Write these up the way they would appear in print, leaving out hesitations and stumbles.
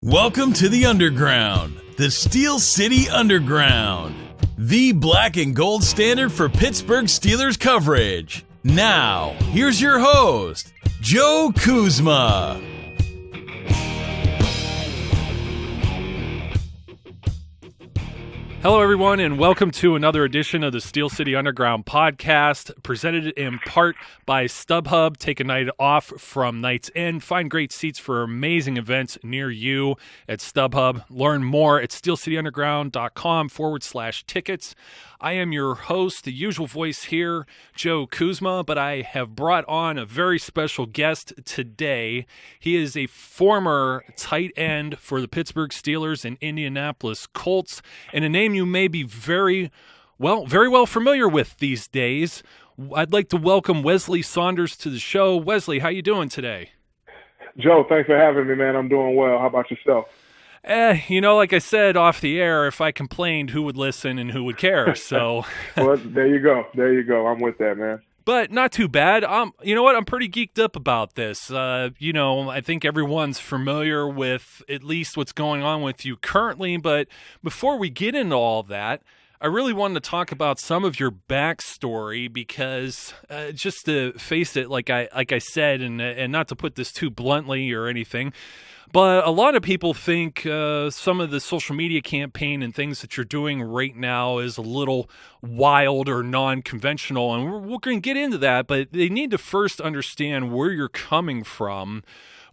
Welcome to the Underground, the Steel City Underground, the black and gold standard for Pittsburgh Steelers coverage. Now, here's your host, Joe Kuzma. Hello, everyone, and welcome to another edition of the Steel City Underground podcast, presented in part by StubHub. Take a night off from Night's End. Find great seats for amazing events near you at StubHub. Learn more at steelcityunderground.com/tickets. I am your host, the usual voice here, Joe Kuzma, but I have brought on a very special guest today. He is a former tight end for the Pittsburgh Steelers and Indianapolis Colts, and a name you may be very well familiar with these days. I'd like to welcome Weslye Saunders to the show. Weslye, how you doing today? Joe, thanks for having me, man. I'm doing well. How about yourself? Like I said off the air, if I complained, who would listen and who would care? So, well, there you go. I'm with that, man. But not too bad. You know what? I'm pretty geeked up about this. I think everyone's familiar with at least what's going on with you currently. But before we get into all that, I really wanted to talk about some of your backstory because, just to face it, like I said, and not to put this too bluntly or anything, but a lot of people think some of the social media campaign and things that you're doing right now is a little wild or non-conventional, and we're going to get into that, but they need to first understand where you're coming from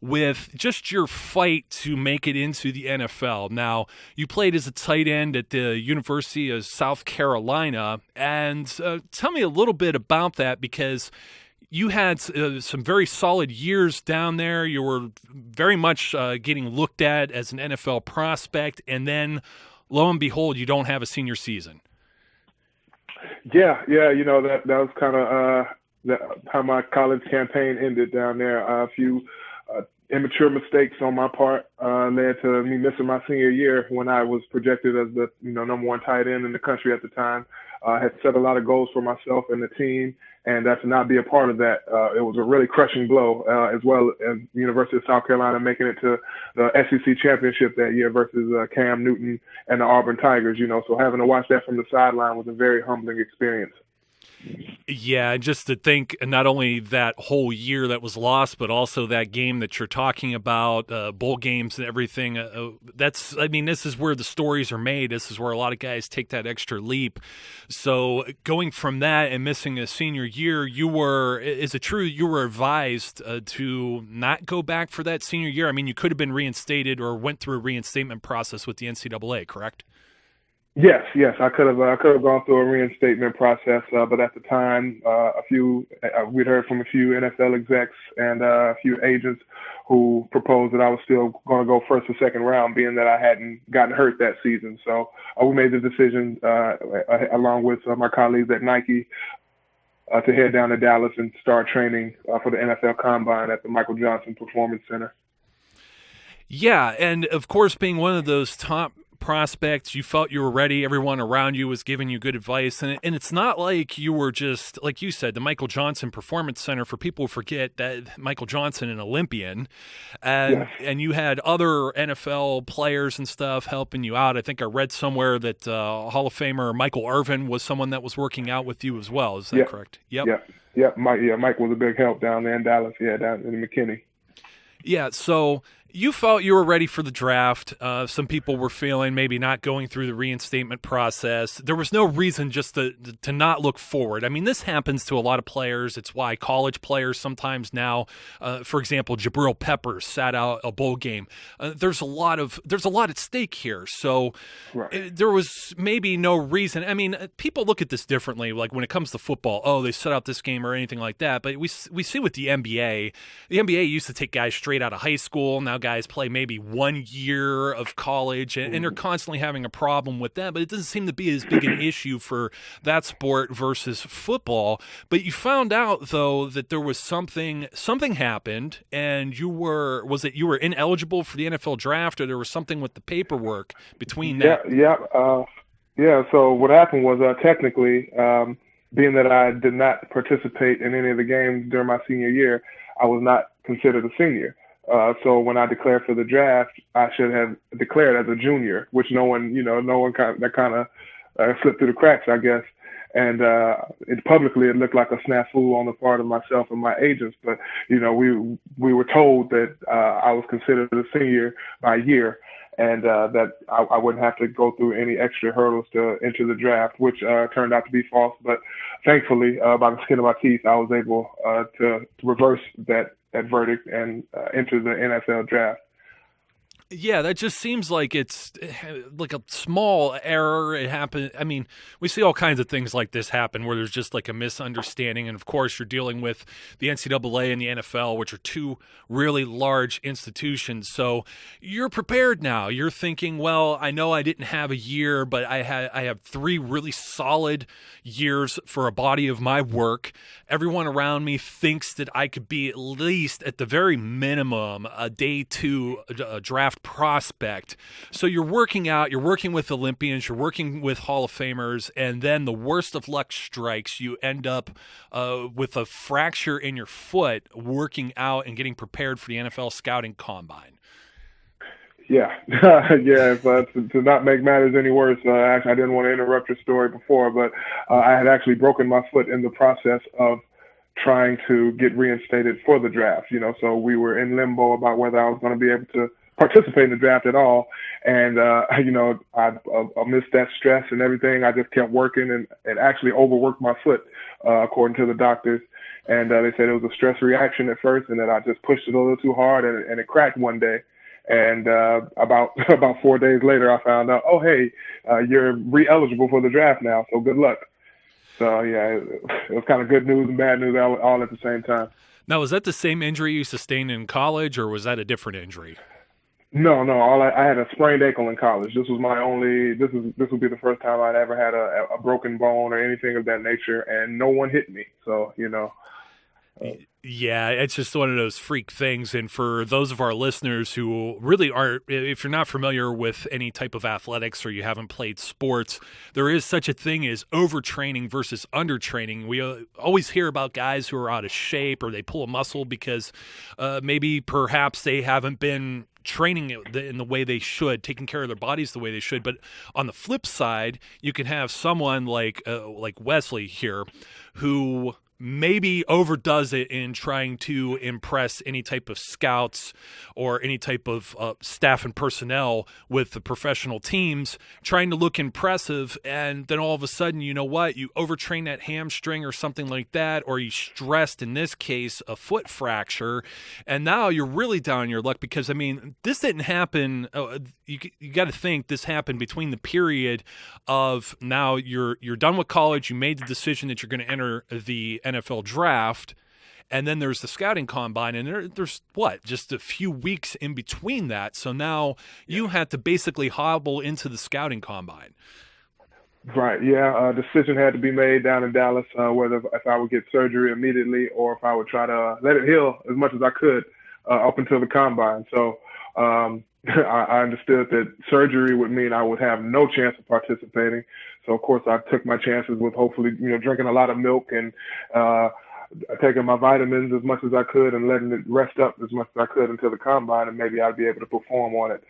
with just your fight to make it into the NFL. Now, you played as a tight end at the University of South Carolina, and tell me a little bit about that because you had some very solid years down there. You were very much getting looked at as an NFL prospect, and then, lo and behold, you don't have a senior season. Yeah. That was kind of how my college campaign ended down there. A few immature mistakes on my part led to me missing my senior year when I was projected as the number one tight end in the country at the time. I had set a lot of goals for myself and the team, and to not be a part of that, it was a really crushing blow, as well as the University of South Carolina making it to the SEC championship that year versus Cam Newton and the Auburn Tigers. So having to watch that from the sideline was a very humbling experience. Yeah, just to think not only that whole year that was lost, but also that game that you're talking about, bowl games and everything. This is where the stories are made. This is where a lot of guys take that extra leap. So going from that and missing a senior year, is it true you were advised to not go back for that senior year? I mean, you could have been reinstated or went through a reinstatement process with the NCAA, correct? Yes, I could have gone through a reinstatement process, but at the time, we'd heard from a few NFL execs and a few agents who proposed that I was still going to go first or second round, being that I hadn't gotten hurt that season. So we made the decision, along with my colleagues at Nike, to head down to Dallas and start training for the NFL Combine at the Michael Johnson Performance Center. Yeah, and of course, being one of those top prospects, you felt you were ready. Everyone around you was giving you good advice, and it's not like you were just, like you said, the Michael Johnson Performance Center. For people who forget that Michael Johnson, an Olympian, and you had other NFL players and stuff helping you out. I think I read somewhere that Hall of Famer Michael Irvin was someone that was working out with you as well. Is that correct? Yep. Mike was a big help down there in Dallas. Yeah, down in McKinney. Yeah, so you felt you were ready for the draft. Some people were feeling maybe not going through the reinstatement process. There was no reason just to not look forward. I mean, this happens to a lot of players. It's why college players sometimes now, for example, Jabril Peppers sat out a bowl game. There's a lot at stake here. So there was maybe no reason. I mean, people look at this differently. Like when it comes to football, they set out this game or anything like that. But we see with the NBA. The NBA used to take guys straight out of high school. Now guys play maybe 1 year of college, and they're constantly having a problem with that, but it doesn't seem to be as big an issue for that sport versus football. But you found out, though, that there was something happened, and you were ineligible for the NFL draft, or there was something with the paperwork between that? So what happened was technically, being that I did not participate in any of the games during my senior year, I was not considered a senior. So when I declared for the draft, I should have declared as a junior, which no one kind of slipped through the cracks, I guess. And publicly, it looked like a snafu on the part of myself and my agents. But, we were told that I was considered a senior by year, and that I wouldn't have to go through any extra hurdles to enter the draft, which turned out to be false. But thankfully, by the skin of my teeth, I was able to reverse that verdict and enter the NFL draft. Yeah, that just seems like it's like a small error. It happened. I mean, we see all kinds of things like this happen where there's just like a misunderstanding. And of course, you're dealing with the NCAA and the NFL, which are two really large institutions. So you're prepared now. You're thinking, well, I know I didn't have a year, but I have 3 really solid years for a body of my work. Everyone around me thinks that I could be at least, at the very minimum, a day 2 draft prospect. So you're working out, you're working with Olympians, you're working with Hall of Famers, and then the worst of luck strikes. You end up with a fracture in your foot working out and getting prepared for the NFL scouting combine. Yeah, but to not make matters any worse, actually, I didn't want to interrupt your story before, but I had actually broken my foot in the process of trying to get reinstated for the draft. So we were in limbo about whether I was going to be able to participate in the draft at all. And, I missed that stress and everything. I just kept working and actually overworked my foot, according to the doctors. And they said it was a stress reaction at first, and that I just pushed it a little too hard, and it cracked one day. And about 4 days later, I found out, oh, hey, you're re-eligible for the draft now, so good luck. So, yeah, it was kind of good news and bad news all at the same time. Now, was that the same injury you sustained in college, or was that a different injury? No. I had a sprained ankle in college. This was my only. This would be the first time I'd ever had a broken bone or anything of that nature, and no one hit me. So Yeah, it's just one of those freak things. And for those of our listeners who really aren't, if you're not familiar with any type of athletics or you haven't played sports, there is such a thing as overtraining versus undertraining. We always hear about guys who are out of shape or they pull a muscle because perhaps they haven't been training in the way they should, taking care of their bodies the way they should. But on the flip side, you can have someone like Weslye here who maybe overdoes it in trying to impress any type of scouts or any type of staff and personnel with the professional teams, trying to look impressive, and then all of a sudden, you know what, you overtrain that hamstring or something like that, or you stressed, in this case, a foot fracture, and now you're really down on your luck because, I mean, this didn't happen, you got to think this happened between the period of now you're done with college, you made the decision that you're going to enter the NFL draft, and then there's the scouting combine, and there's just a few weeks in between that. So now you had to basically hobble into the scouting combine. Right. Yeah. A decision had to be made down in Dallas, whether if I would get surgery immediately or if I would try to let it heal as much as I could up until the combine. So I understood that surgery would mean I would have no chance of participating. So, of course, I took my chances with hopefully, drinking a lot of milk and taking my vitamins as much as I could and letting it rest up as much as I could until the combine, and maybe I'd be able to perform on it.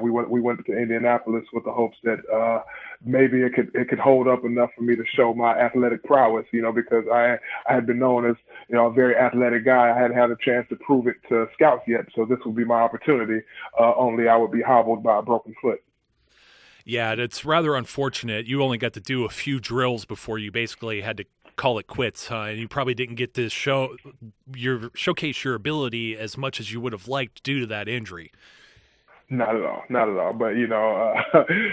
We went to Indianapolis with the hopes that maybe it could hold up enough for me to show my athletic prowess, because I had been known as, a very athletic guy. I hadn't had a chance to prove it to scouts yet, so this would be my opportunity, only I would be hobbled by a broken foot. Yeah, it's rather unfortunate. You only got to do a few drills before you basically had to call it quits, and you probably didn't get to showcase your ability as much as you would have liked due to that injury. Not at all. But,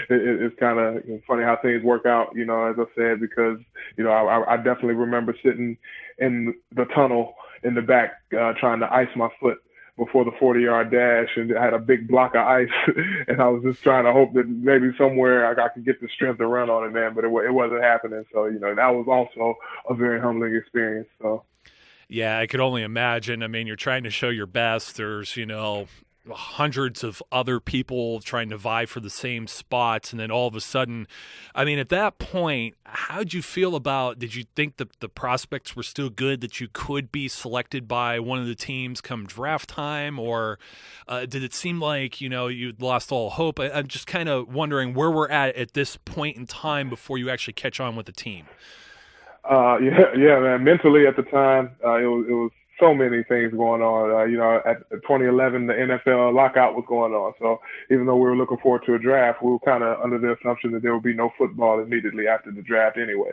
it's kind of funny how things work out, as I said, because, I definitely remember sitting in the tunnel in the back trying to ice my foot before the 40-yard dash, and I had a big block of ice, and I was just trying to hope that maybe somewhere I could get the strength to run on it, man, but it wasn't happening. So, that was also a very humbling experience. So, yeah, I could only imagine. I mean, you're trying to show your best. There's, hundreds of other people trying to vie for the same spots, and then all of a sudden, I mean, at that point, how'd you feel about, did you think that the prospects were still good, that you could be selected by one of the teams come draft time, or did it seem like, you'd lost all hope? I'm just kind of wondering where we're at this point in time before you actually catch on with the team. Yeah, man. Mentally at the time, it was so many things going on. At 2011, the NFL lockout was going on. So even though we were looking forward to a draft, we were kind of under the assumption that there would be no football immediately after the draft anyway.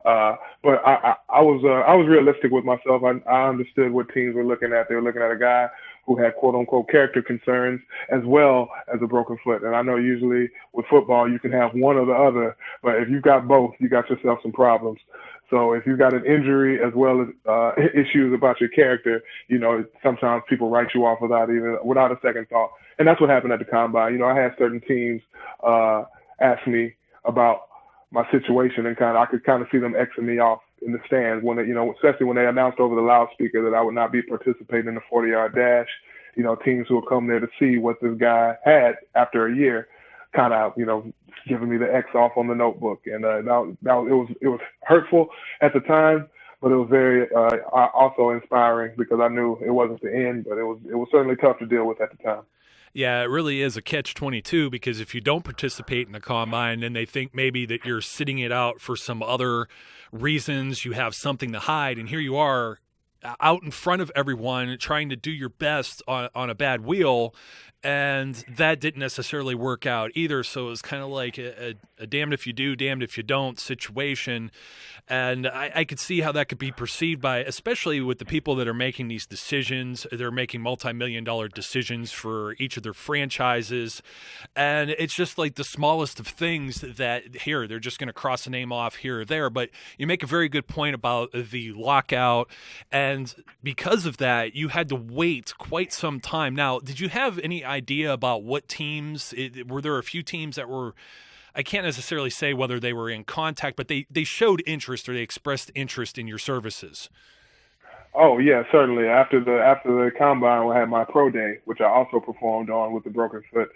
But I was realistic with myself. I understood what teams were looking at. They were looking at a guy who had quote unquote character concerns as well as a broken foot. And I know usually with football, you can have one or the other, but if you've got both, you got yourself some problems. So if you've got an injury as well as issues about your character, sometimes people write you off without a second thought. And that's what happened at the combine. I had certain teams ask me about my situation, and I could see them Xing me off in the stands when especially when they announced over the loudspeaker that I would not be participating in the 40-yard dash. Teams who would come there to see what this guy had after a year, giving me the X off on the notebook. And it was hurtful at the time, but it was very also inspiring because I knew it wasn't the end, but it was certainly tough to deal with at the time. Yeah, it really is a catch-22 because if you don't participate in the combine, then they think maybe that you're sitting it out for some other reasons, you have something to hide, and here you are out in front of everyone trying to do your best on a bad wheel, and that didn't necessarily work out either. So it was kind of like a damned if you do, damned if you don't situation. And I could see how that could be perceived by, especially with the people that are making these decisions. They're making multi-million-dollar decisions for each of their franchises. And it's just like the smallest of things that here, they're just going to cross a name off here or there. But you make a very good point about the lockout. And because of that, you had to wait quite some time. Now, did you have any idea about what teams? Were there a few teams that were, I can't necessarily say whether they were in contact, but they showed interest or they expressed interest in your services? Oh yeah, certainly. After the combine, I had my pro day, which I also performed on with the broken foot,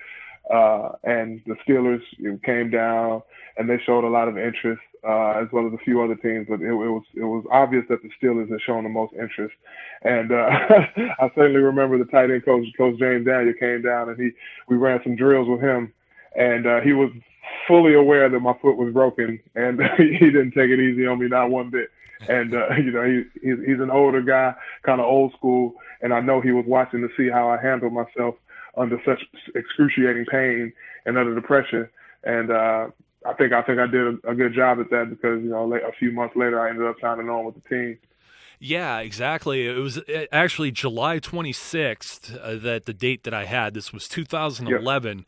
and the Steelers came down and they showed a lot of interest, as well as a few other teams. But it was obvious that the Steelers had shown the most interest, and I certainly remember the tight end coach James Daniel came down and we ran some drills with him, and he was fully aware that my foot was broken, and he didn't take it easy on me, not one bit. And he's an older guy, kind of old school, and I know he was watching to see how I handled myself under such excruciating pain and under the pressure. And I think I did a good job at that because a few months later I ended up signing on with the team. Yeah, exactly. It was actually July 26th that the date that I had. This was 2011. Yep.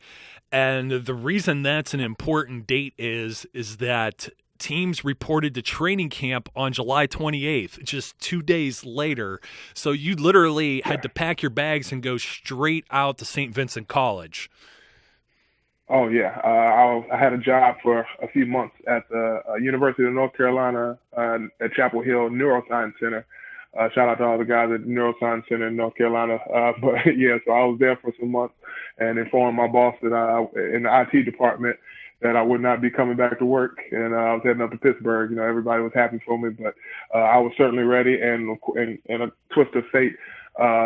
And the reason that's an important date is that teams reported to training camp on July 28th, just 2 days later. So you literally had to pack your bags and go straight out to St. Vincent College. Oh, yeah. I had a job for a few months at the University of North Carolina at Chapel Hill Neuroscience Center. Shout out to all the guys at the Neuroscience Center in North Carolina. But yeah, so I was there for some months and informed my boss that in the IT department that I would not be coming back to work, and I was heading up to Pittsburgh. Everybody was happy for me, but I was certainly ready. And in a twist of fate,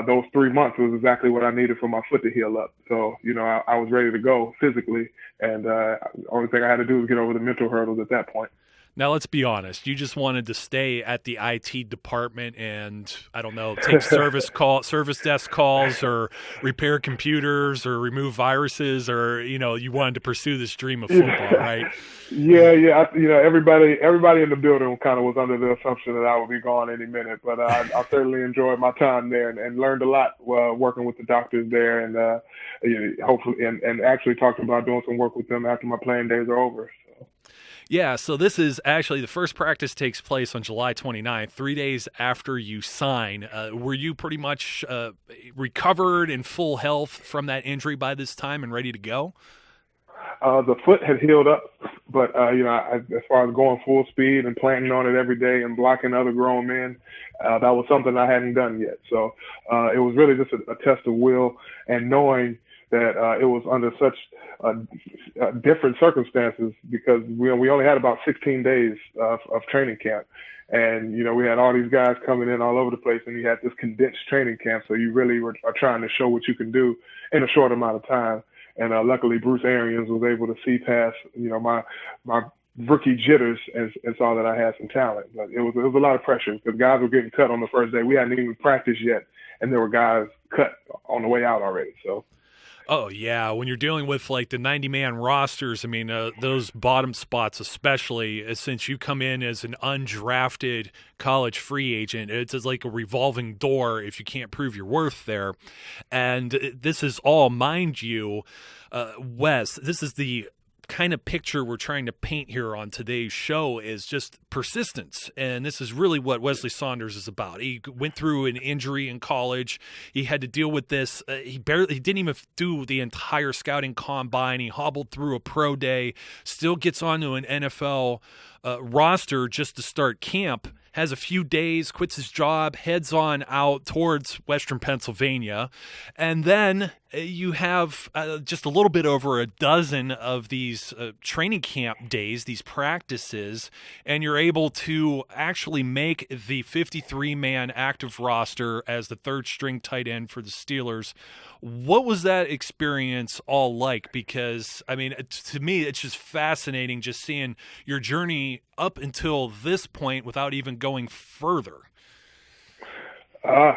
those 3 months was exactly what I needed for my foot to heal up. So I was ready to go physically, and the only thing I had to do was get over the mental hurdles at that point. Now, let's be honest. You just wanted to stay at the IT department and, I don't know, take service desk calls or repair computers or remove viruses, or, you wanted to pursue this dream of football, right? Yeah. Everybody in the building kind of was under the assumption that I would be gone any minute, but I certainly enjoyed my time there and learned a lot working with the doctors there, and hopefully, and actually talked about doing some work with them after my playing days are over. So. Yeah, so this is actually the first practice takes place on July 29th, 3 days after you sign. Were you pretty much recovered in full health from that injury by this time and ready to go? The foot had healed up, but as far as going full speed and planting on it every day and blocking other grown men, that was something I hadn't done yet. So it was really just a test of will and knowing that it was under such different circumstances because we only had about 16 days of training camp. And, we had all these guys coming in all over the place, and you had this condensed training camp. So you really are trying to show what you can do in a short amount of time. And luckily, Bruce Arians was able to see past, my rookie jitters and saw that I had some talent. But it was a lot of pressure because guys were getting cut on the first day. We hadn't even practiced yet, and there were guys cut on the way out already. So. Oh, yeah. When you're dealing with like the 90-man rosters, I mean, those bottom spots especially, since you come in as an undrafted college free agent, it's like a revolving door if you can't prove your worth there. And this is all, mind you, Wes, this is the kind of picture we're trying to paint here on today's show is just persistence. And this is really what Weslye Saunders is about. He went through an injury in college. He had to deal with this. He didn't even do the entire scouting combine. He hobbled through a pro day, still gets onto an NFL roster just to start camp, has a few days, quits his job, heads on out towards Western Pennsylvania. And then you have just a little bit over a dozen of these training camp days, these practices, and you're able to actually make the 53-man active roster as the third-string tight end for the Steelers. What was that experience all like? Because, I mean, to me, it's just fascinating just seeing your journey up until this point without even going further.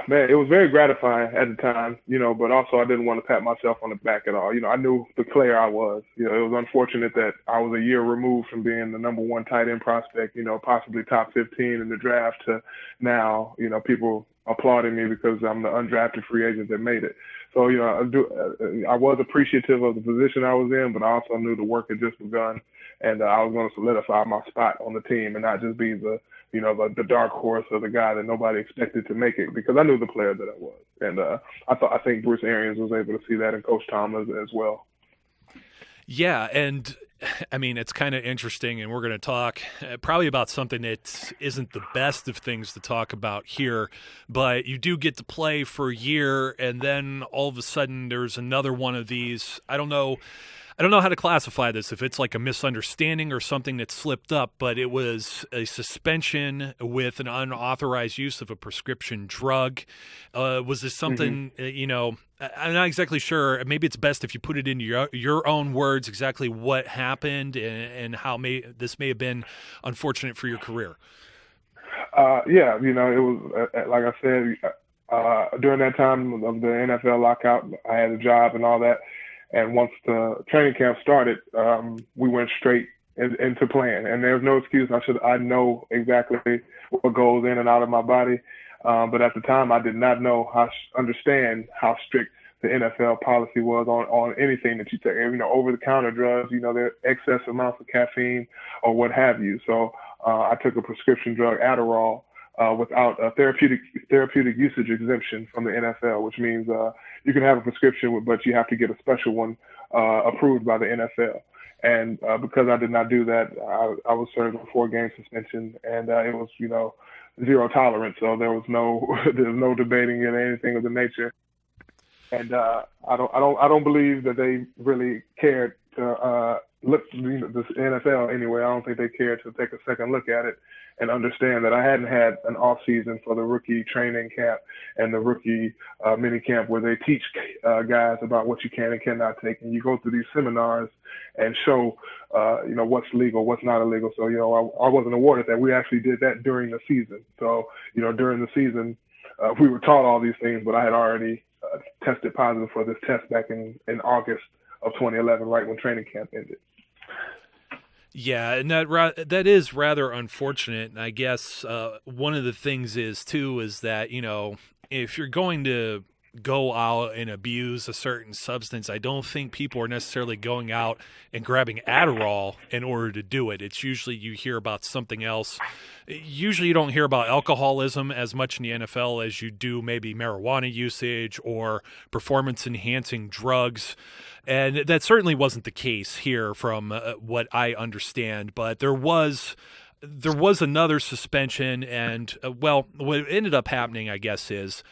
Man, it was very gratifying at the time, but also I didn't want to pat myself on the back at all. I knew the player I was. It was unfortunate that I was a year removed from being the number one tight end prospect, possibly top 15 in the draft to now, people applauding me because I'm the undrafted free agent that made it. So, I was appreciative of the position I was in, but I also knew the work had just begun and I was going to solidify my spot on the team and not just be the dark horse or the guy that nobody expected to make it because I knew the player that I was. And I think Bruce Arians was able to see that and Coach Tom as well. Yeah, and I mean, it's kind of interesting, and we're going to talk probably about something that isn't the best of things to talk about here, but you do get to play for a year, and then all of a sudden there's another one of these. I don't know how to classify this, if it's like a misunderstanding or something that slipped up, but it was a suspension with an unauthorized use of a prescription drug. Was this something, I'm not exactly sure. Maybe it's best if you put it into your own words exactly what happened and how this may have been unfortunate for your career. Yeah, it was, like I said, during that time of the NFL lockout, I had a job and all that. And once the training camp started, we went straight into playing. And there's no excuse. I know exactly what goes in and out of my body. But at the time, I did not understand how strict the NFL policy was on anything that you take. Over-the-counter drugs, there are excess amounts of caffeine or what have you. So I took a prescription drug, Adderall, without a therapeutic usage exemption from the NFL, which means you can have a prescription, but you have to get a special one approved by the NFL. And because I did not do that, I was served a 4-game suspension, and it was, zero tolerance. So there was no debating it or anything of the nature. And I don't believe that they really cared to look the NFL anyway. I don't think they cared to take a second look at it and understand that I hadn't had an off season for the rookie training camp and the rookie mini camp where they teach guys about what you can and cannot take. And you go through these seminars and show, what's legal, what's not illegal. So, I wasn't awarded that. We actually did that during the season. So, during the season, we were taught all these things, but I had already tested positive for this test back in August of 2011, right when training camp ended. Yeah, and that is rather unfortunate. And I guess one of the things is that, if you're going to go out and abuse a certain substance, I don't think people are necessarily going out and grabbing Adderall in order to do it. It's usually you hear about something else. Usually you don't hear about alcoholism as much in the NFL as you do maybe marijuana usage or performance-enhancing drugs. And that certainly wasn't the case here from what I understand, but there was another suspension, and what ended up happening, I guess, is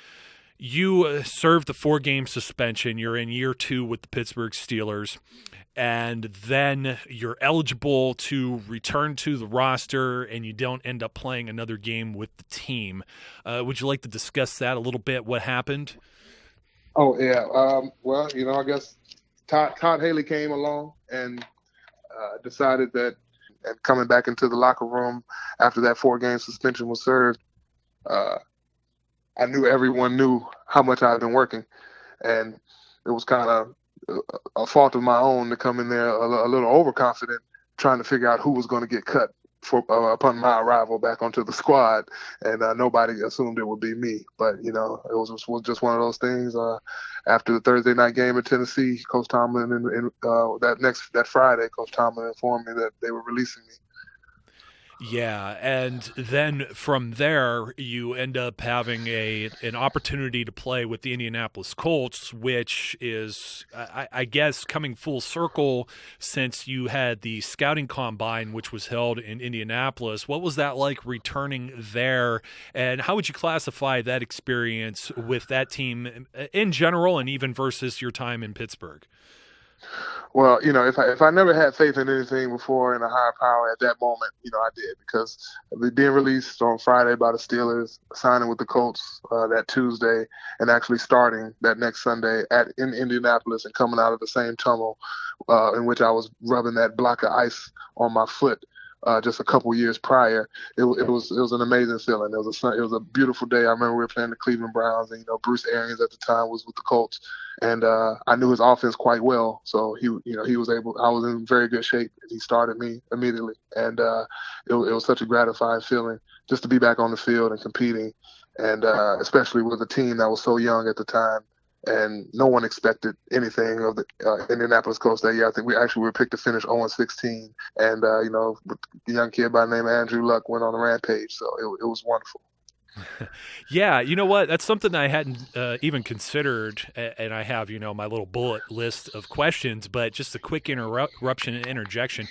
you served the 4-game suspension. You're in year 2 with the Pittsburgh Steelers, and then you're eligible to return to the roster, and you don't end up playing another game with the team. Would you like to discuss that a little bit, what happened? Oh, yeah. Well, I guess Todd Haley came along and decided that, and coming back into the locker room after that 4-game suspension was served, I knew everyone knew how much I had been working, and it was kind of a fault of my own to come in there a little overconfident, trying to figure out who was going to get cut upon my arrival back onto the squad, and nobody assumed it would be me. But it was just one of those things. After the Thursday night game in Tennessee, Coach Tomlin that Friday, Coach Tomlin informed me that they were releasing me. Yeah, and then from there, you end up having an opportunity to play with the Indianapolis Colts, which is, I guess, coming full circle since you had the scouting combine, which was held in Indianapolis. What was that like returning there, and how would you classify that experience with that team in general and even versus your time in Pittsburgh? Well, if I never had faith in anything before in a higher power at that moment, I did, because being released on Friday by the Steelers, signing with the Colts that Tuesday, and actually starting that next Sunday in Indianapolis and coming out of the same tunnel in which I was rubbing that block of ice on my foot just a couple years prior. It was an amazing feeling. It was a beautiful day. I remember we were playing the Cleveland Browns, and Bruce Arians at the time was with the Colts, and I knew his offense quite well. So he was able. I was in very good shape. He started me immediately, and it was such a gratifying feeling just to be back on the field and competing, and especially with a team that was so young at the time. And no one expected anything of the Indianapolis Colts that year. I think we were picked to finish 0-16. And, the young kid by the name of Andrew Luck went on a rampage. So it was wonderful. Yeah, you know what? That's something I hadn't even considered, and I have, my little bullet list of questions, but just a quick interruption and interjection.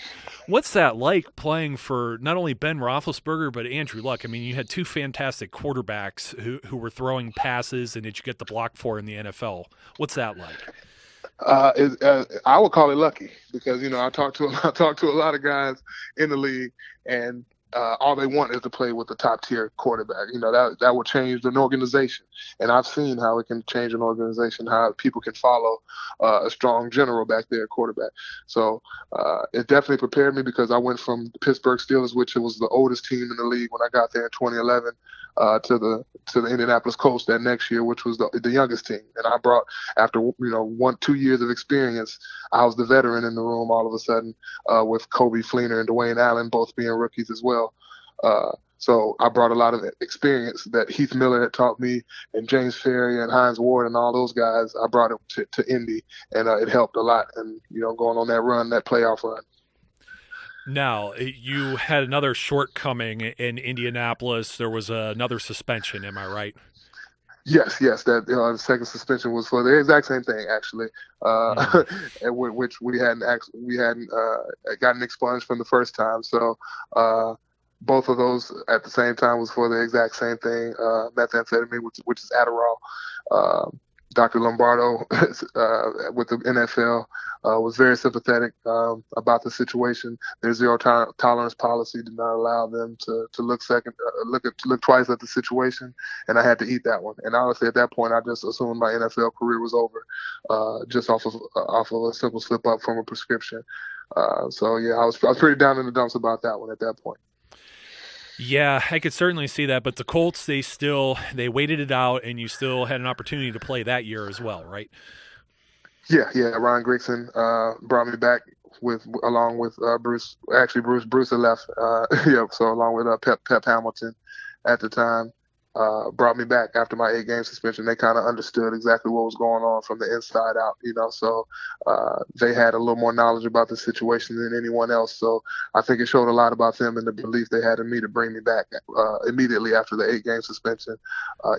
What's that like playing for not only Ben Roethlisberger, but Andrew Luck? I mean, you had two fantastic quarterbacks who were throwing passes and that you get the block for in the NFL. What's that like? I would call it lucky, because, I talked to a lot of guys in the league, and all they want is to play with a top-tier quarterback. That will change an organization. And I've seen how it can change an organization, how people can follow a strong general back there at quarterback. So it definitely prepared me, because I went from the Pittsburgh Steelers, which was the oldest team in the league when I got there in 2011, to the Indianapolis Colts that next year, which was the youngest team. And I brought, after 1-2 years of experience, I was the veteran in the room all of a sudden, with Kobe Fleener and Dwayne Allen both being rookies as well. So I brought a lot of experience that Heath Miller had taught me, and James Ferry and Hines Ward and all those guys. I brought it to Indy, and it helped a lot. And going on that run, that playoff run. Now, you had another shortcoming in Indianapolis. There was another suspension. Am I right? Yes. That the second suspension was for the exact same thing, actually, which we hadn't gotten expunged from the first time. So both of those at the same time was for the exact same thing, methamphetamine, which is Adderall. Dr. Lombardo with the NFL was very sympathetic about the situation. Their zero tolerance policy did not allow them to look twice at the situation, and I had to eat that one. And honestly, at that point, I just assumed my NFL career was over, just off of a simple slip up from a prescription. So yeah, I was pretty down in the dumps about that one at that point. Yeah, I could certainly see that. But the Colts, they waited it out, and you still had an opportunity to play that year as well, right? Yeah. Ryan Grigson brought me back along with Bruce. Actually, Bruce had left. So along with Pep Hamilton at the time, brought me back after my 8-game suspension. They kind of understood exactly what was going on from the inside out, so they had a little more knowledge about the situation than anyone else. So I think it showed a lot about them and the belief they had in me to bring me back immediately after the 8-game suspension,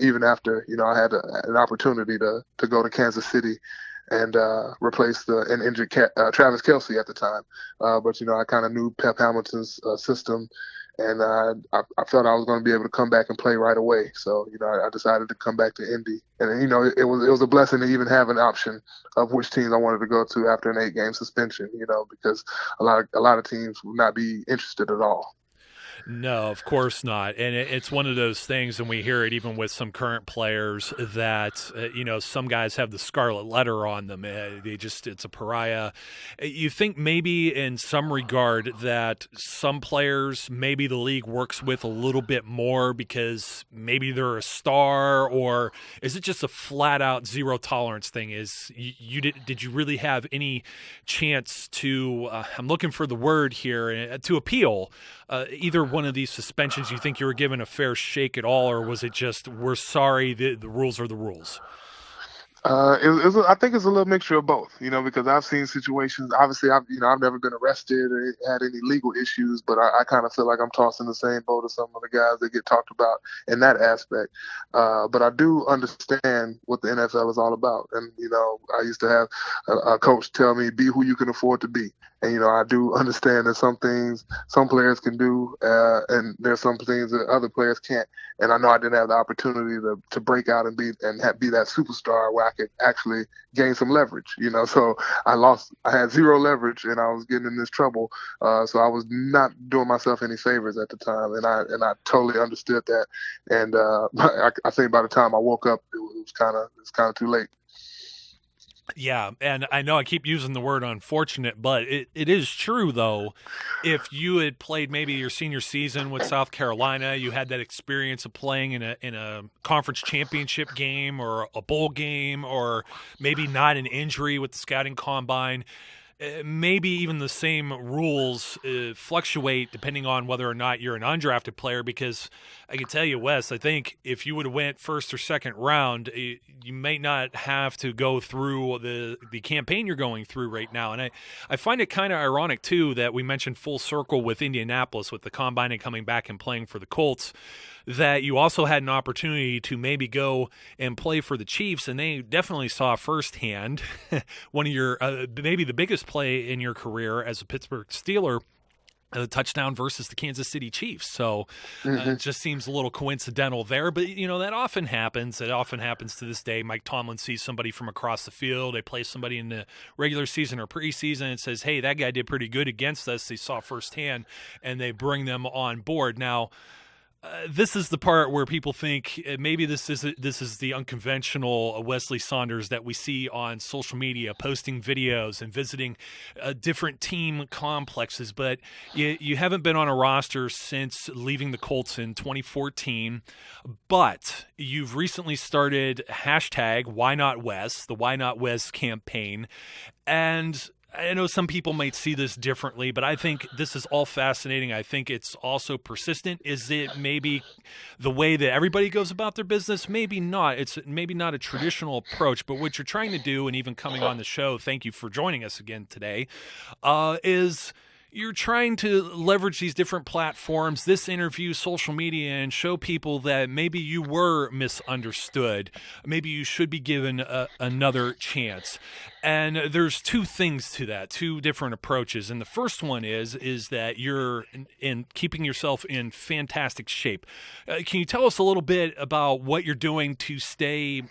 even after, I had an opportunity to go to Kansas City and replace an injured Travis Kelce at the time. But I kind of knew Pep Hamilton's system, and I felt I was going to be able to come back and play right away. So, I decided to come back to Indy. And, it was a blessing to even have an option of which teams I wanted to go to after an 8-game suspension, because a lot of teams would not be interested at all. No, of course not. And it's one of those things, and we hear it even with some current players, that, some guys have the scarlet letter on them. It's a pariah. You think maybe in some regard that some players, maybe the league works with a little bit more because maybe they're a star, or is it just a flat-out zero tolerance thing? Did you really have any chance to, I'm looking for the word here, to appeal either one of these suspensions? You think you were given a fair shake at all, or was it just, we're sorry, the rules are the rules? I think it's a little mixture of both, because I've seen situations. Obviously, I've never been arrested or had any legal issues, but I kind of feel like I'm tossed in the same boat as some of the guys that get talked about in that aspect. But I do understand what the NFL is all about. And, I used to have a coach tell me, be who you can afford to be. And, I do understand that some things some players can do, and there's some things that other players can't. And I know I didn't have the opportunity to break out and be that superstar where I could actually gain some leverage, So I had zero leverage, and I was getting in this trouble. So I was not doing myself any favors at the time, and I totally understood that. And I think by the time I woke up, it was kind of too late. Yeah, and I know I keep using the word unfortunate, but it is true, though. If you had played maybe your senior season with South Carolina, you had that experience of playing in a conference championship game or a bowl game, or maybe not an injury with the scouting combine, maybe even the same rules fluctuate depending on whether or not you're an undrafted player, because I can tell you, Wes, I think if you would have went first or second round, you may not have to go through the campaign you're going through right now. And I find it kind of ironic, too, that we mentioned full circle with Indianapolis, with the combine and coming back and playing for the Colts, that you also had an opportunity to maybe go and play for the Chiefs, and they definitely saw firsthand one of your maybe the biggest play in your career as a Pittsburgh Steeler, a touchdown versus the Kansas City Chiefs. So it just seems a little coincidental there. But, that often happens. It often happens to this day. Mike Tomlin sees somebody from across the field. They play somebody in the regular season or preseason and says, hey, that guy did pretty good against us. They saw firsthand, and they bring them on board. Now, this is the part where people think maybe this is the unconventional Weslye Saunders that we see on social media, posting videos and visiting different team complexes. But you haven't been on a roster since leaving the Colts in 2014. But you've recently started hashtag Why Not Wes, the Why Not Wes campaign, and I know some people might see this differently, but I think this is all fascinating. I think it's also persistent. Is it maybe the way that everybody goes about their business? Maybe not. It's maybe not a traditional approach, but what you're trying to do, and even coming on the show, thank you for joining us again today, is you're trying to leverage these different platforms, this interview, social media, and show people that maybe you were misunderstood. Maybe you should be given another chance. And there's two things to that, two different approaches. And the first one is that you're in keeping yourself in fantastic shape. Can you tell us a little bit about what you're doing to stay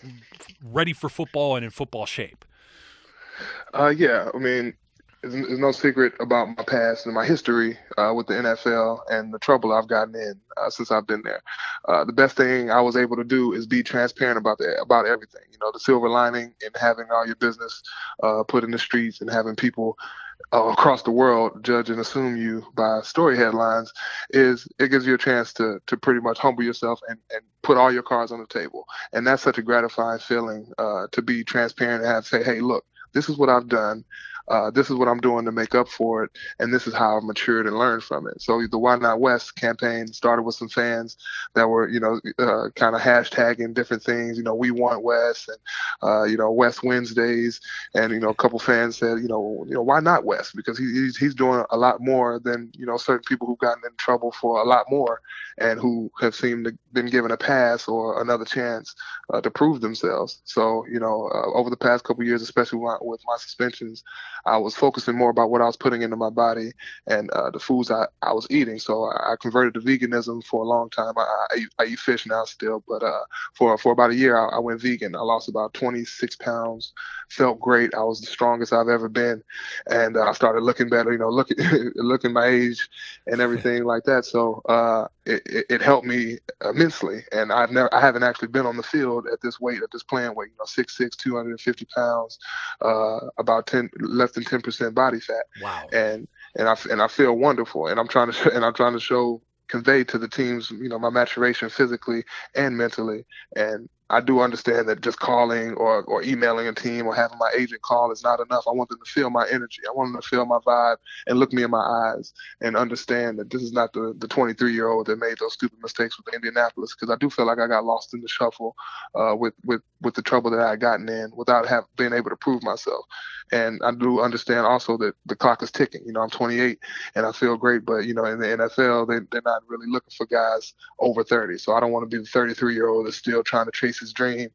ready for football and in football shape? Yeah, I mean, there's no secret about my past and my history with the NFL and the trouble I've gotten in since I've been there. The best thing I was able to do is be transparent about everything. The silver lining in having all your business put in the streets and having people across the world judge and assume you by story headlines is it gives you a chance to pretty much humble yourself and put all your cards on the table. And that's such a gratifying feeling to be transparent and say, hey, look, this is what I've done. this is what I'm doing to make up for it, and this is how I've matured and learned from it. So the Why Not Wes campaign started with some fans that were, kind of hashtagging different things. We want Wes, and Wes Wednesdays, and a couple fans said, why not Wes? Because he's doing a lot more than certain people who've gotten in trouble for a lot more, and who have seemed to been given a pass or another chance to prove themselves. So over the past couple of years, especially with my suspensions, I was focusing more about what I was putting into my body and the foods I was eating. So I converted to veganism for a long time. I eat fish now still, but for about a year, I went vegan. I lost about 26 pounds, felt great. I was the strongest I've ever been. And I started looking better, looking my age and everything like that. So it helped me immensely. And I haven't actually been on the field at this weight, at this playing weight, 6'6", 250 pounds, about less than 10% body fat. Wow. And I feel wonderful. And I'm trying to convey to the teams, my maturation physically and mentally. And I do understand that just calling or emailing a team or having my agent call is not enough. I want them to feel my energy. I want them to feel my vibe and look me in my eyes and understand that this is not the 23-year-old that made those stupid mistakes with Indianapolis, because I do feel like I got lost in the shuffle with the trouble that I had gotten in without being able to prove myself. And I do understand also that the clock is ticking. I'm 28 and I feel great, but in the NFL, they're not really looking for guys over 30. So I don't want to be the 33-year-old that's still trying to chase his dream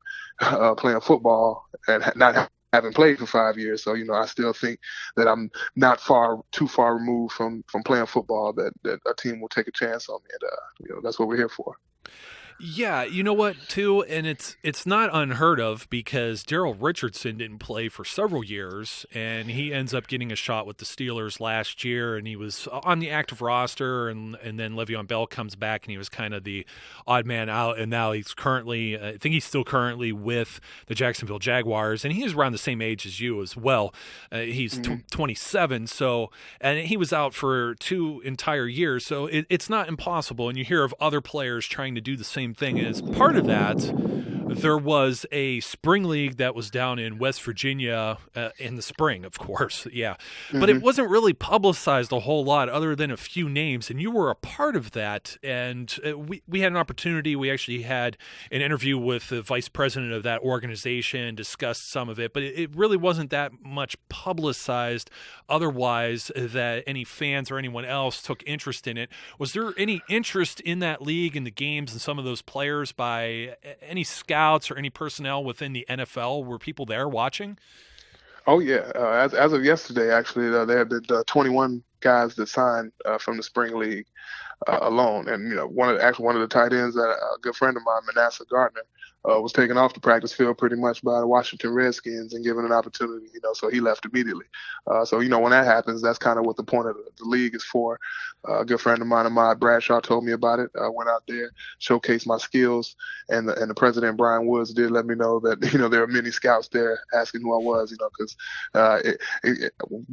playing football and not having played for 5 years. So, I still think that I'm not too far removed from playing football that a team will take a chance on me. And, that's what we're here for. Yeah, you know what, too, and it's not unheard of, because Daryl Richardson didn't play for several years, and he ends up getting a shot with the Steelers last year, and he was on the active roster, and then Le'Veon Bell comes back, and he was kind of the odd man out, and now he's currently, I think he's still currently with the Jacksonville Jaguars, and he's around the same age as you as well. He's 27, so, and he was out for 2 entire years, so it's not impossible, and you hear of other players trying to do the same thing. And as part of that, there was a spring league that was down in West Virginia in the spring, of course. Yeah. But it wasn't really publicized a whole lot other than a few names. And you were a part of that. And we had an opportunity. We actually had an interview with the vice president of that organization, discussed some of it. But it really wasn't that much publicized otherwise that any fans or anyone else took interest in it. Was there any interest in that league and the games and some of those players by any scouts or any personnel within the NFL? Were people there watching? Oh yeah, as of yesterday, actually, there have been 21 guys that signed from the spring league alone, and one of the tight ends, a good friend of mine, Manasseh Gardner, was taken off the practice field pretty much by the Washington Redskins and given an opportunity, so he left immediately. So when that happens, that's kind of what the point of the league is for. A good friend of mine, Ahmad Bradshaw, told me about it. I went out there, showcased my skills, and the president, Brian Woods, did let me know that, there are many scouts there asking who I was, because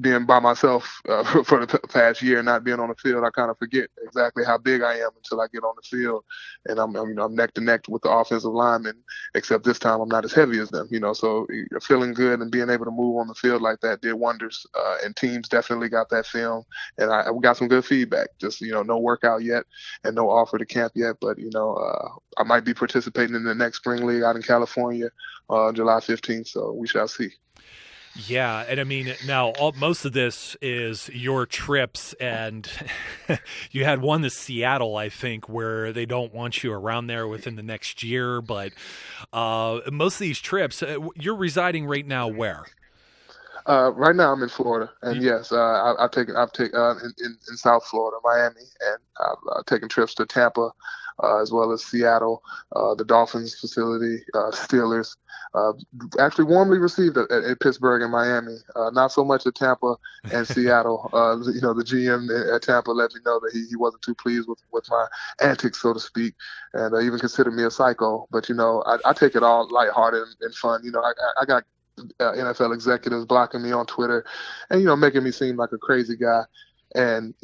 being by myself for the past year, not being on the field, I kind of forget exactly how big I am until I get on the field, and I'm neck to neck with the offensive linemen, except this time I'm not as heavy as them, so feeling good and being able to move on the field like that did wonders, and teams definitely got that film, and we got some good feedback. Just no workout yet and no offer to camp yet, but I might be participating in the next spring league out in California July 15th, so we shall see. Yeah, and I mean, now most of this is your trips, and you had one to Seattle, I think, where they don't want you around there within the next year, but most of these trips, you're residing right now where? Right now I'm in Florida, and yes, I've taken in South Florida, Miami, and I've taken trips to Tampa, as well as Seattle, the Dolphins facility, Steelers. Actually warmly received at Pittsburgh and Miami. Not so much at Tampa and Seattle. The GM at Tampa let me know that he wasn't too pleased with my antics, so to speak, and even considered me a psycho. But I take it all lighthearted and fun. I got NFL executives blocking me on Twitter and making me seem like a crazy guy, and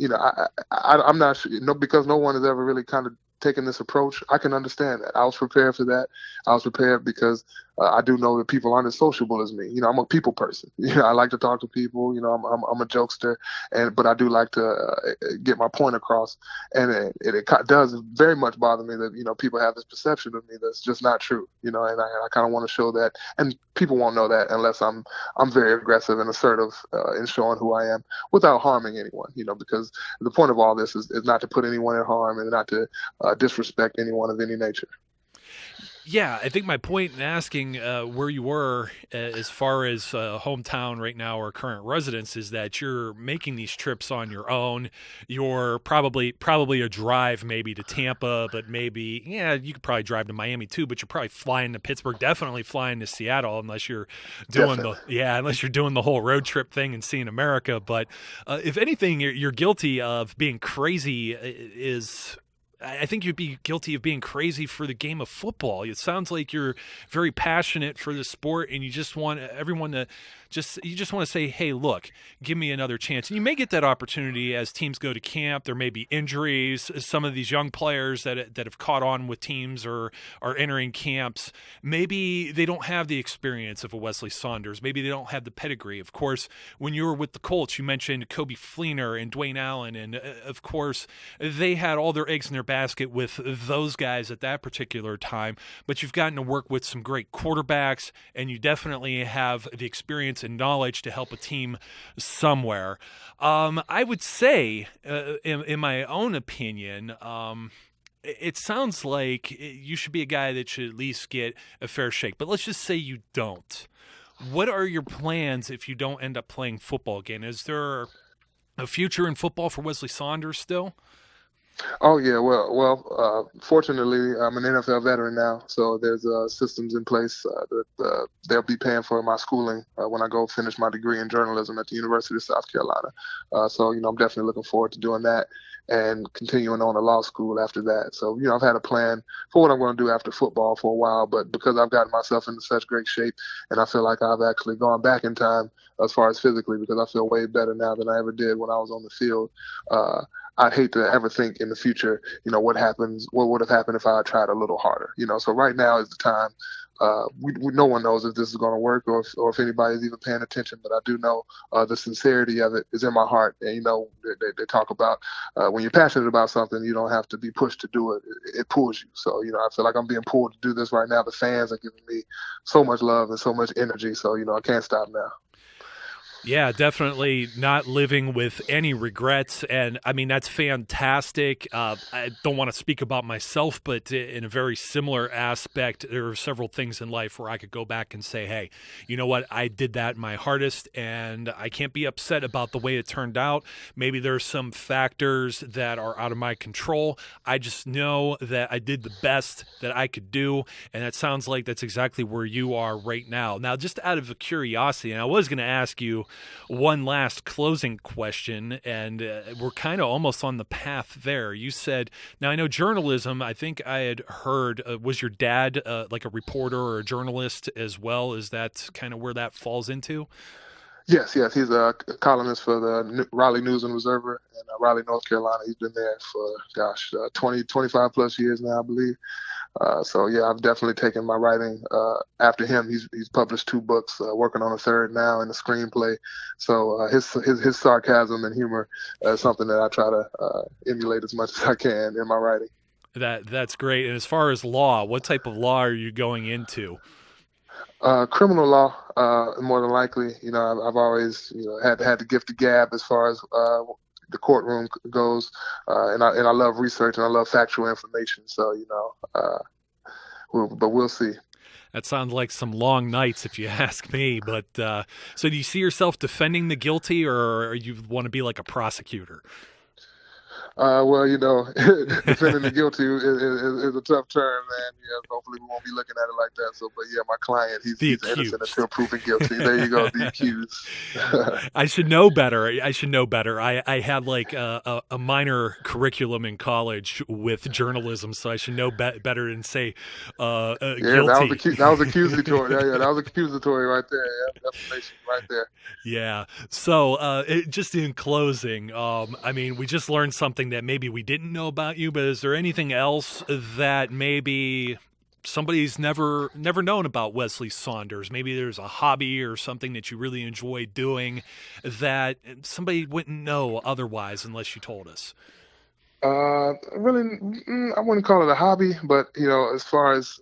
I'm not sure, because no one has ever really kind of taking this approach, I can understand that. I was prepared for that. I was prepared because I do know that people aren't as sociable as me. I'm a people person. I like to talk to people. I'm a jokester, but I do like to get my point across. And it does very much bother me that people have this perception of me that's just not true. And I kind of want to show that, and people won't know that unless I'm very aggressive and assertive in showing who I am without harming anyone. Because the point of all this is not to put anyone in harm and not to disrespect anyone of any nature. Yeah, I think my point in asking where you were as far as hometown right now or current residence is that you're making these trips on your own. You're probably a drive maybe to Tampa, but maybe, you could probably drive to Miami too, but you're probably flying to Pittsburgh, definitely flying to Seattle unless you're doing the whole road trip thing and seeing America. But if anything, you're guilty of being crazy I think you'd be guilty of being crazy for the game of football. It sounds like you're very passionate for the sport, and you just want everyone to you just want to say, hey, look, give me another chance. And you may get that opportunity as teams go to camp. There may be injuries. Some of these young players that have caught on with teams or are entering camps, maybe they don't have the experience of a Weslye Saunders. Maybe they don't have the pedigree. Of course, when you were with the Colts, you mentioned Kobe Fleener and Dwayne Allen, and of course, they had all their eggs in their basket with those guys at that particular time. But you've gotten to work with some great quarterbacks, and you definitely have the experience and knowledge to help a team somewhere. I would say, in my own opinion, it sounds like you should be a guy that should at least get a fair shake. But let's just say you don't. What are your plans if you don't end up playing football again? Is there a future in football for Weslye Saunders still? Oh yeah, well. Fortunately, I'm an NFL veteran now, so there's systems in place that they'll be paying for my schooling when I go finish my degree in journalism at the University of South Carolina. So I'm definitely looking forward to doing that and continuing on to law school after that. So I've had a plan for what I'm going to do after football for a while, but because I've gotten myself into such great shape, and I feel like I've actually gone back in time as far as physically, because I feel way better now than I ever did when I was on the field. I'd hate to ever think in the future, what would have happened if I had tried a little harder, So right now is the time. No one knows if this is going to work or if anybody's even paying attention, but I do know the sincerity of it is in my heart. And, they talk about when you're passionate about something, you don't have to be pushed to do it. It pulls you. So, I feel like I'm being pulled to do this right now. The fans are giving me so much love and so much energy. So, I can't stop now. Yeah, definitely not living with any regrets. And I mean, that's fantastic. I don't want to speak about myself, but in a very similar aspect, there are several things in life where I could go back and say, hey, you know what? I did that my hardest, and I can't be upset about the way it turned out. Maybe there's some factors that are out of my control. I just know that I did the best that I could do. And that sounds like that's exactly where you are right now. Now, just out of curiosity, and I was going to ask you one last closing question, and we're kind of almost on the path there. You said, now I know journalism, I think I had heard, was your dad like a reporter or a journalist as well? Is that kind of where that falls into? Yes. He's a columnist for the Raleigh News and Observer in Raleigh, North Carolina. He's been there for, 25 plus years now, I believe. So yeah, I've definitely taken my writing after him. He's published 2 books, working on a 3rd now, and a screenplay. So his sarcasm and humor is something that I try to emulate as much as I can in my writing. That's great. And as far as law, what type of law are you going into? Criminal law, more than likely. I've always had the gift of gab as far as the courtroom goes, and I love research and I love factual information. So we'll see. That sounds like some long nights, if you ask me. But so, do you see yourself defending the guilty, or you want to be like a prosecutor? Well, defending the guilty is a tough term, man. Hopefully we won't be looking at it like that. So, but yeah, my client, he's innocent until proven guilty. There you go, the accused. I should know better. I had like a minor curriculum in college with journalism, so I should know better than say guilty. That was accusatory. Yeah, that was accusatory right there. Yeah, defamation right there. Yeah. So, just in closing, I mean, we just learned something something that maybe we didn't know about you, but is there anything else that maybe somebody's never known about Weslye Saunders? Maybe there's a hobby or something that you really enjoy doing that somebody wouldn't know otherwise unless you told us. Really, I wouldn't call it a hobby, but as far as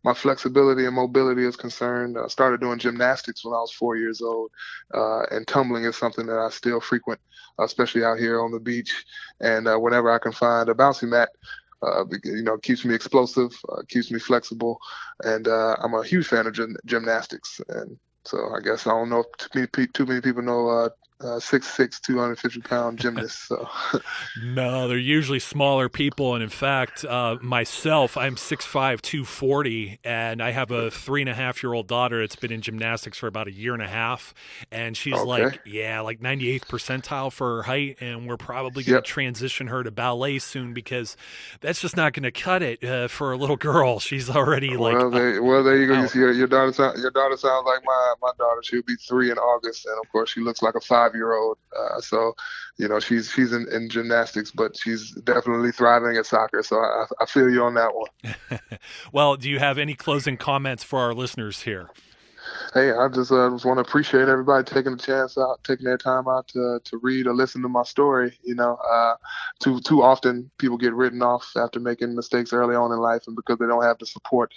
my flexibility and mobility is concerned, I started doing gymnastics when I was 4 years old, and tumbling is something that I still frequent, especially out here on the beach. And whenever I can find a bouncy mat, keeps me explosive, keeps me flexible, and I'm a huge fan of gymnastics. And so I guess I don't know if too many people know 6'6", 250-pound gymnasts. So. No, they're usually smaller people. And in fact, myself, I'm 6'5", 240, and I have a 3.5-year-old daughter that's been in gymnastics for about a year and a half. And she's like 98th percentile for her height. And we're probably going to transition her to ballet soon because that's just not going to cut it for a little girl. She's already there you go. You see, your daughter sounds like my daughter. She'll be 3 in August. And of course, she looks like a 5-year-old. So, she's in gymnastics, but she's definitely thriving at soccer. So I feel you on that one. Well, do you have any closing comments for our listeners here? Hey, I just want to appreciate everybody taking their time out to read or listen to my story. Too often people get written off after making mistakes early on in life, and because they don't have the support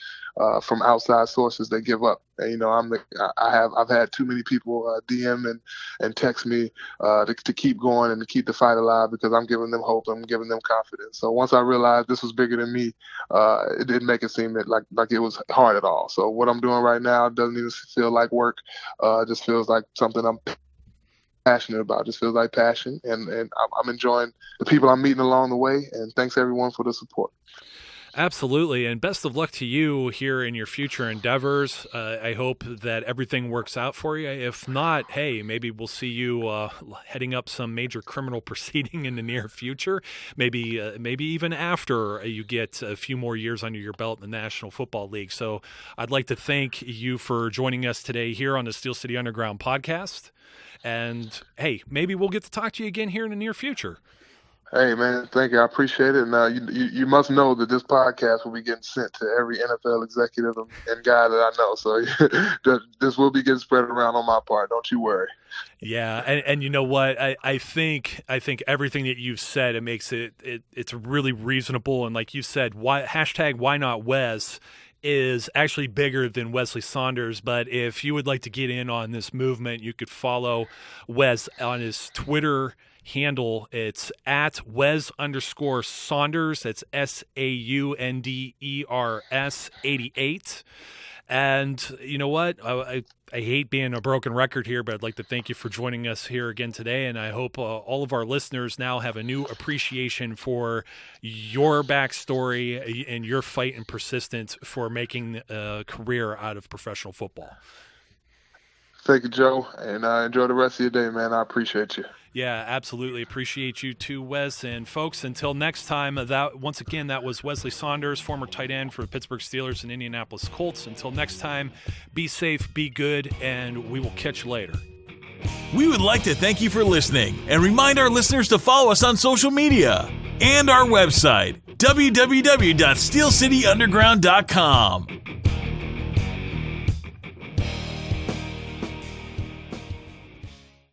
from outside sources, they give up. And, I've had too many people DM and text me to keep going and to keep the fight alive, because I'm giving them hope, I'm giving them confidence. So once I realized this was bigger than me, it didn't make it seem like it was hard at all. So what I'm doing right now doesn't even feel like work. Just feels like something I'm passionate about. Just feels like passion, and I'm enjoying the people I'm meeting along the way. And thanks everyone for the support. Absolutely, and best of luck to you here in your future endeavors. I hope that everything works out for you. If not, hey, maybe we'll see you heading up some major criminal proceeding in the near future. Maybe even after you get a few more years under your belt in the National Football League. So I'd like to thank you for joining us today here on the Steel City Underground podcast. And hey, maybe we'll get to talk to you again here in the near future. Hey, man, thank you. I appreciate it. And you must know that this podcast will be getting sent to every NFL executive and guy that I know. So this will be getting spread around on my part. Don't you worry. Yeah, and you know what? I think everything that you've said, it makes it's really reasonable. And like you said, #Why Not Wes is actually bigger than Weslye Saunders. But if you would like to get in on this movement, you could follow Wes on his Twitter handle. It's at Wes_Saunders. That's SAUNDERS 88. And you know what? I hate being a broken record here, but I'd like to thank you for joining us here again today. And I hope all of our listeners now have a new appreciation for your backstory and your fight and persistence for making a career out of professional football. Thank you, Joe, and enjoy the rest of your day, man. I appreciate you. Yeah, absolutely. Appreciate you too, Wes. And folks, until next time, that was Weslye Saunders, former tight end for the Pittsburgh Steelers and Indianapolis Colts. Until next time, be safe, be good, and we will catch you later. We would like to thank you for listening and remind our listeners to follow us on social media and our website, www.steelcityunderground.com.